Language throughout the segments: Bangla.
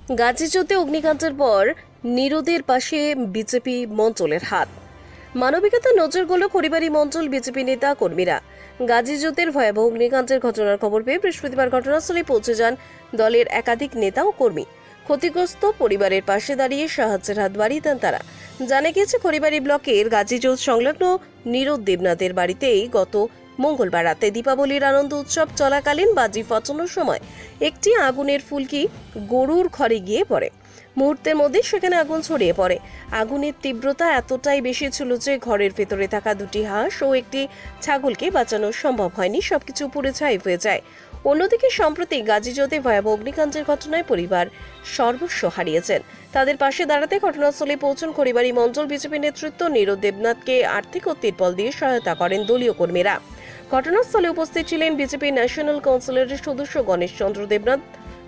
গাজীচোতে অগ্নিকাণ্ডের পর নিরোধের পাশে বিজেপি মণ্ডলের হাত। মানবিকতা নজর গেল খড়িবাড়ি মণ্ডল বিজেপি নেতা কর্মীরা। গাজীচোতের ভয়াবহ অগ্নিকাণ্ডের ঘটনার খবর পেয়ে বৃহস্পতিবার ঘটনাস্থলে পৌঁছে যান দলের একাধিক নেতা ও কর্মী। ক্ষতিগ্রস্ত পরিবারের পাশে দাঁড়িয়ে সাহায্যের হাত বাড়িয়ে দেন তারা। জানা গিয়েছে, খড়িবাড়ি ব্লকের গাজীচৌত সংলগ্ন নীরদ দেবনাথের বাড়িতেই গত মঙ্গলবার রাতে দীপাবলির আনন্দ উৎসব চলাকালীন বাজি ফাটানোর সময় একটি আগুনের ফুলকি গরুর ঘরে গিয়ে পড়ে। মুহূর্তের মধ্যে সেখানে আগুন ছড়িয়ে পড়ে। আগুনের তীব্রতা এতটাই বেশি ছিল যে ঘরের ভেতরে থাকা দুটি হাঁস ও একটি ছাগলকে বাঁচানো সম্ভব হয়নি, সবকিছু পুড়ে ছাই হয়ে যায়। অন্যদিকে সম্প্রতি গাজীচৌতে ভয়াবহ অগ্নিকাণ্ডের ঘটনায় পরিবার সর্বস্ব হারিয়েছেন। তাদের পাশে দাঁড়াতে ঘটনাস্থলে পৌঁছন খড়িবাড়ি মণ্ডল বিজেপি নেতৃত্ব। নীরদ দেবনাথকে আর্থিক ও তিরপল দিয়ে সহায়তা করেন দলীয় কর্মীরা। ঘটনাস্থলে উপস্থিত ছিলেন বিজেপি ন্যাশনাল কাউন্সিলের সদস্য গণেশ চন্দ্র দেবনাথ।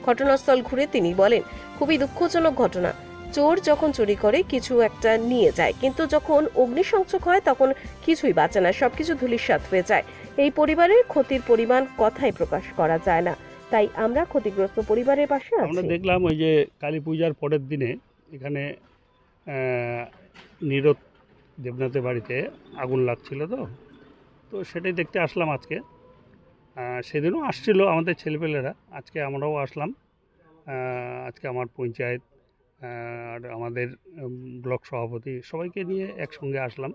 ঘটনাস্থল ঘুরে তিনি বলেন, খুবই দুঃখজনক ঘটনা। চোর যখন চুরি করে কিছু একটা নিয়ে যায়, কিন্তু যখন অগ্নিসংযোগ হয় তখন কিছুই বাঁচে না, সবকিছু ধূলিসাৎ হয়ে যায়। এই পরিবারের ক্ষতির পরিমাণ কথায় প্রকাশ করা যায় না, তাই আমরা ক্ষতিগ্রস্ত পরিবারের পাশে আমরা আছি। দেখলাম ওই যে কালী পূজার পরের দিনে এখানে নীরদ দেবনাথের বাড়িতে আগুন লাগছিল। তো তো সেটাই দেখতে আসলাম আজকে। সেদিনও আসছিল আমাদের ছেলেপেলেরা, আজকে আমরাও আসলাম। আজকে আমার পঞ্চায়েত আর আমাদের ব্লক সভাপতি সবাইকে নিয়ে একসঙ্গে আসলাম।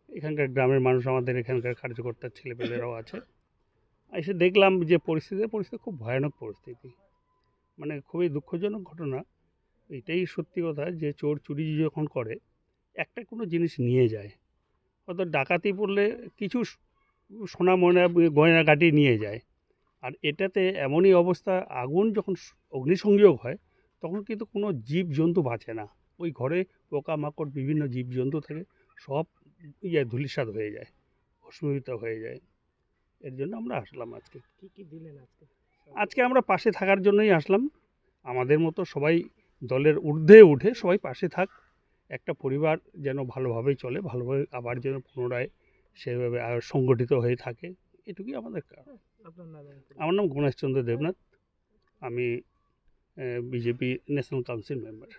এখানকার গ্রামের মানুষ, আমাদের এখানকার কার্যকর্তার ছেলেপেলেরাও আছে। এসে দেখলাম যে পরিস্থিতি খুব ভয়ানক পরিস্থিতি, মানে খুবই দুঃখজনক ঘটনা। এটাই সত্যি কথা যে চোর চুরি যখন করে একটা কোনো জিনিস নিয়ে যায়, হয়তো ডাকাতি পড়লে কিছু সোনা ময়না গয়নাগাটি নিয়ে যায়। আর এটাতে এমনই অবস্থা, আগুন যখন অগ্নিসংযোগ হয় তখন কিন্তু কোনো জীবজন্তু বাঁচে না। ওই ঘরে পোকামাকড় বিভিন্ন জীবজন্তু থাকে, সব ধূলিসাৎ হয়ে যায়, ভস্মীভূত হয়ে যায়। এর জন্য আমরা আসলাম আজকে। কি দিলেন আজকে? আজকে আমরা পাশে থাকার জন্যই আসলাম। আমাদের মতো সবাই দলের ঊর্ধ্বে উঠে সবাই পাশে থাক, একটা পরিবার যেন ভালোভাবেই চলে, ভালোভাবে আবার যেন পুনরায় সেভাবে সংগঠিত হয়ে থাকে, এটুকুই আমাদের কাজ। আপনার নাম এবং পরিচয়। আমার নাম গণেশচন্দ্র দেবনাথ, আমি বিজেপি ন্যাশনাল কাউন্সিল মেম্বার।